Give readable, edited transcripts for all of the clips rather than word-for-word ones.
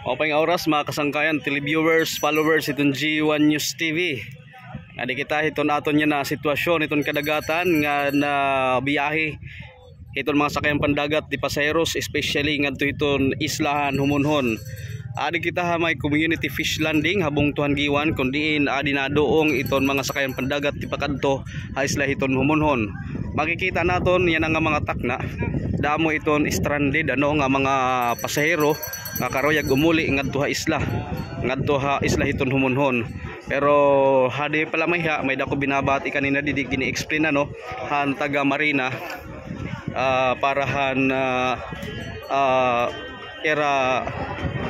Opay nga oras mga kasangkayan, televiewers, followers itong G1 News TV. Adi kita iton aton nya na sitwasyon iton kadagatan nga na biyahe iton mga sakayang pandagat di pasayeros, especially ngadto iton islahan Humonhon. Adi kita may community fish landing habong tuhan giwan kundiin adi na doong iton mga sakayang pandagat di pakadto ha isla iton Humonhon. Makikita naton yan nga mga takna damo iton stranded nga mga pasahero nga karoyag umuli ngadto ha isla iton Humonhon. Pero hadi pala may dako binabati kanina didi gini-explain han taga Marina para han era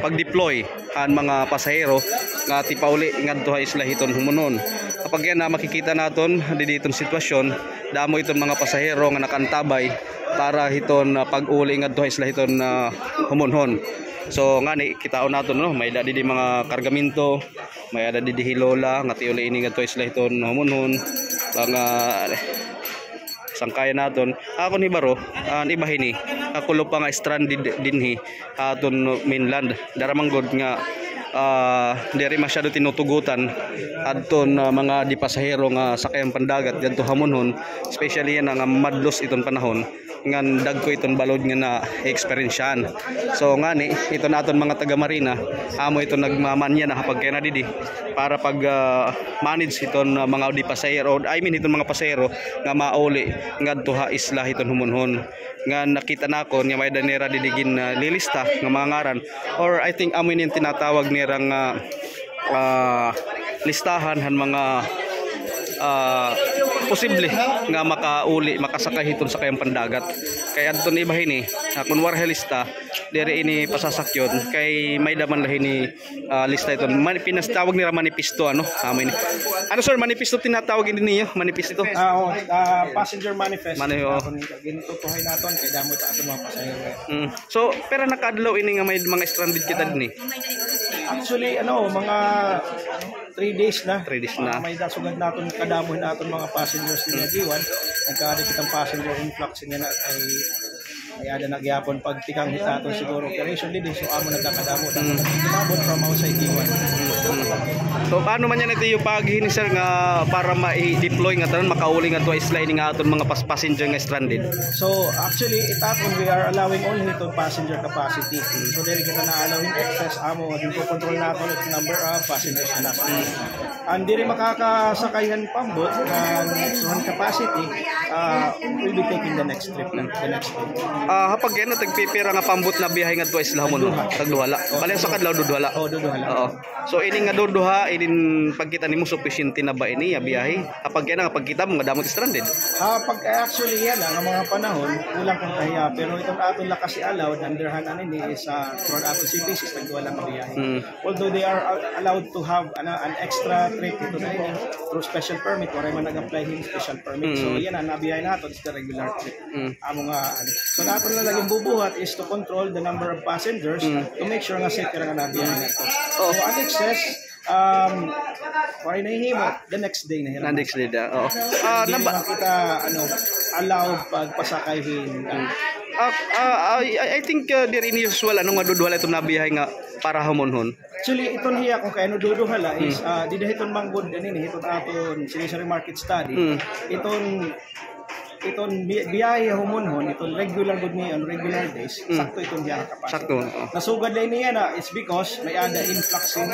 pag-deploy han mga pasahero nga tipauli ngadto ha isla iton Humonhon. Kapag yan makikita naton didi iton sitwasyon, damo iton mga pasahero nga nakantabay para hiton pag-uli ngadto ha isla iton Humonhon. So ngani kitaon naton may dadi di mga kargamento, may ada di hilola nga tiuli ini ngadto isla iton Humonhon. Nga sangkayan naton ako ni baro ibahini ako pa nga stranded dinhi aton mainland daramanggod nga diri masyado tinutugutan adton mga di pasahero nga sakayang pandagat didto Humonhon, especially yan nga madlos iton panahon ngan dagko iton balod nga na experiencean. So ngani iton aton mga taga Marina amo iton nagmamanya na kapag kaya na didi para pag manage iton mga di pasahero, iton mga pasahero nga mauli ngadto ha isla iton Humonhon. Nga nakita nako nga may danera didigin lilista nga mga ngaran, or I think amo nin tinatawag nirang listahan han mga posible nga makauli makasakay hiton sa kayang pandagat. Kaya adton ibahini kun war lista diri ini pasasakyon kay may daman lahi ni lista iton pinastawag nila manifesto amin sir, manifesto tinatawag din niyo manifesto passenger manifest ginito tuhay naton kay damo ta aton mga pasahero. So pero nakadlaw ini nga may mga stranded kita dinhi. Actually mga 3 days na. May dasugad naton kadamo naton mga passengers ni Giwan. Nagkaadi kitang passenger influx niya na ay ada nagyapon pagtikang hitaton siguro operation din so amo nagkakadamo nagkakabot from outside Giwan. So paano man yan ito yung paghin sir nga para ma-deploy nga tanon makauli nga to isla ini nga aton mga passenger nga stranded? So actually itaton we are allowing only ito passenger capacity. So dili kita na allow in excess amo dito control naton ang number of passengers na nasa. And diri makakasakayan pambot nga capacity will be taking the next trip the next day. Hapag yan tagpipira nga pambot na biyahe nga to isla Humonhon tagduhala. Bali sa kadlaw duduhala. Duduhala. Oo. So ini nga duduha inin pagkita nimo sufficient na ba ini biyahe? Kapag yan nga pagkita mo nga damot stranded. Pag actually yan ang mga panahon kulang kung kahiya pero itong aton lakas allowed underhand ini is for aton CPCs tagduhala nga biyahe. Although they are allowed to have an extra trip ito na ini through special permit or man nag-apply him special permit. So yan ang nabiyahe nato is the regular trip. Amo nga so naton na laging bubuhat is to control the number of passengers to make sure nga safe ra nga nabiyahe nato. So an excess why nahihimo the next day na hiram. Next day da. Kita allow pagpasakayhin. I think there in usual nga duduhala ito nabiyahe nga para Humonhon. Actually iton hiya kung kayano duduhala is didahiton manggod ani hiton aton siniserye market study. Iton biyahe Humonhon iton regular good ni on regular days sakto iton diya kapasok. Sakto. Nasugad lay niya na it's because may ada influxing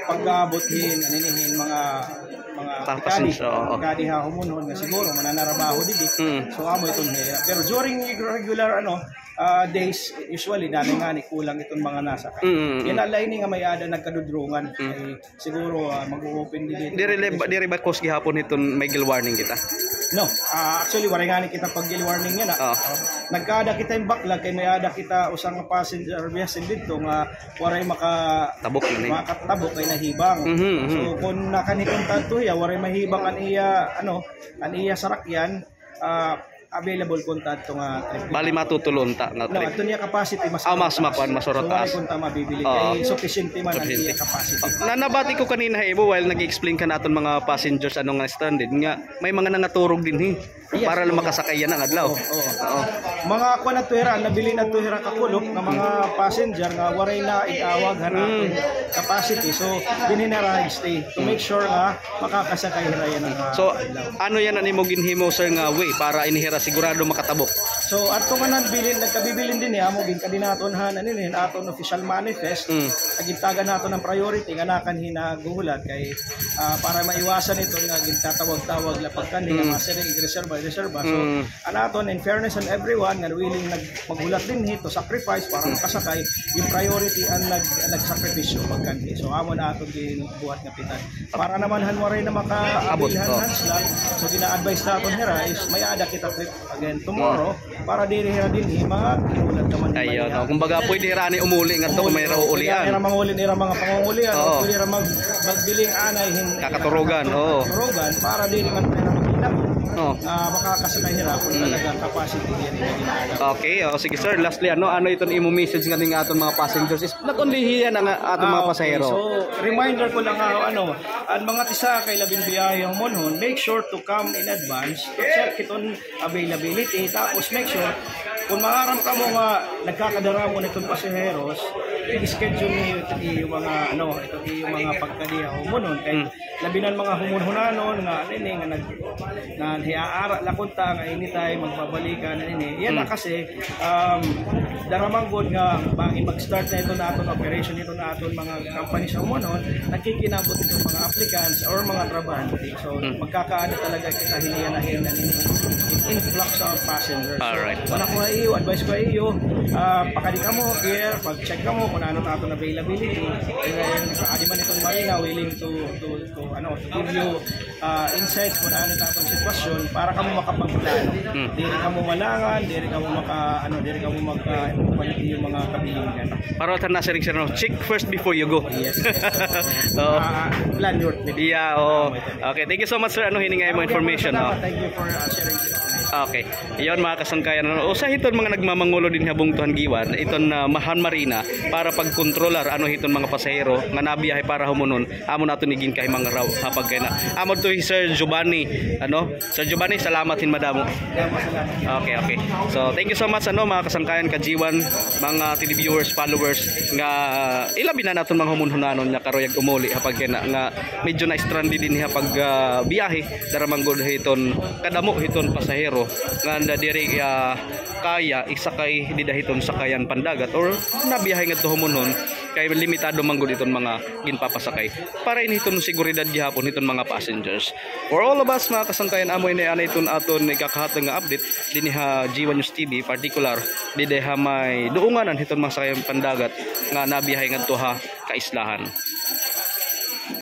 pagabothin mga kadi ha Humonhon nga siguro mananarabaho didi. So amo iton hiya. Pero during regular days usually dami nga ni kulang itong mga nasa yan alay ni nga may ada nagkadudrungan siguro mag-open dito diri ba cause gihapon iton may gil warning kita? No, actually waray nga ni kita pag gil warning yan nagkada kita yung backlog kay may ada kita usang passenger vessel dito nga waray makatabok kay nahibang. So kung nakanipuntan to ya waray mahibang an iya sarakyan available kunta ato nga trip. Bali matutulon ta nga No, trip. ato niya capacity mas Mas makuan masoro taas. So kunta mabibili kay sufficient man ang Sufficient. iya capacity. Nabati ko kanina Ibo while nag-explain ka naton mga passengers ano nga stranded nga may mga nangaturog din para lang makasakay yan ang adlaw. Oo. Mga ako na tuwira, nabili na tuwira kakulok ng mga passenger nga waray na itawag hanapin capacity. So, dinhinara stay to make sure nga makakasakay hirayan ng So, ano yan ang imong ginhimo sir nga way para inihira sigurado makatabok? So, ato nga nagkabilin din niya mo ginkadinaton hanin aton official manifest. Nagintagan nato ng priority nga nakan hinaguhulat kay para maiwasan ito nga gintatawag-tawag lapag kanila reserva. So, anaton in fairness on everyone nga willing maghulat din to sacrifice para makasakay, yung priority ang nagsakripisyo pagkanhi. So, amon aton gibuhat nga pitan. Para naman hanwaray na makaabilhan sila. So, gina-advise naton hira is may ada kita trip again tomorrow para diri hira din maghulat naman. Ayun, kumbaga pwede hira ni umuli nga to kung may rauulian. Hira mangulin hira mga pangungulian, pwede hira magbiling anay kakaturugan, kakaturugan para diri man tayo makakasakay hira kung talaga capacity yan. Okay, sige sir. Lastly, ano itong imo message nga ning aton mga passengers is not only hiyan ang aton mga pasahero. So, reminder ko lang ang mga tisa kay labing biyahe ang monhon, make sure to come in advance to check iton availability, tapos make sure kung maaram ka mo nga nagkakadara mo nitong pasaheros, i-schedule niyo yung mga yung mga pagkadiya o monon kay labinan mga humunhunanon nga hiaara lakunta nga anytime magbabalikan yan na kasi daramang good nga bangin mag-start na ito naton operation ito naton mga company sa monon nagkikinabot itong mga applicants or mga trabahante. So magkakaano talaga kita hiniyanahin na influx of passengers. Alright. So, wala ko na iyo, advice ko iyo, pakali ka mo, here, pag-check ka mo kung ano natin availability. Adi man itong marina willing to give you insights kung ano natin sitwasyon para ka mo makapagplano. Diri ka mo malangan, diri ka mo magpalit yung mga kabilingan. Para ta na sir, check first before you go. Yes. Plan your trip. Yeah, okay, thank you so much sir. Hiningay mo information. Thank you for sharing this. Okay. Iyon mga kasangkayan. Usa hiton mga nagmamangulo din habong tuhan giwan iton Mahan Marina para pagkontrolar hiton mga pasahero nga nabiyahe para humunon. Amon nato niging kay mga raw hapag kay na. Amon to Sir Giovanni. Sir Giovanni, salamat hin madamo. Okay. So, thank you so much mga kasangkayan ka G1, mga televiewers, followers nga ilabi na naton mga humunhunanon nga karoyag umuli hapag kay na nga medyo na stranded din hapag biyahe daramang gud hiton kadamo hiton pasahero nga diri kaya isakay didahiton sakayan pandagat or nabiyahe nga humunhon kay limitado man gud iton mga ginpapasakay para initon seguridad gihapon iton mga passengers. For all of us mga kasangkayan, amoy na iton aton ikakahatag nga update dinhi G1 News TV, particular diha may duunganan iton mga sakayan pandagat nga nabiyahe ngadto kaislahan.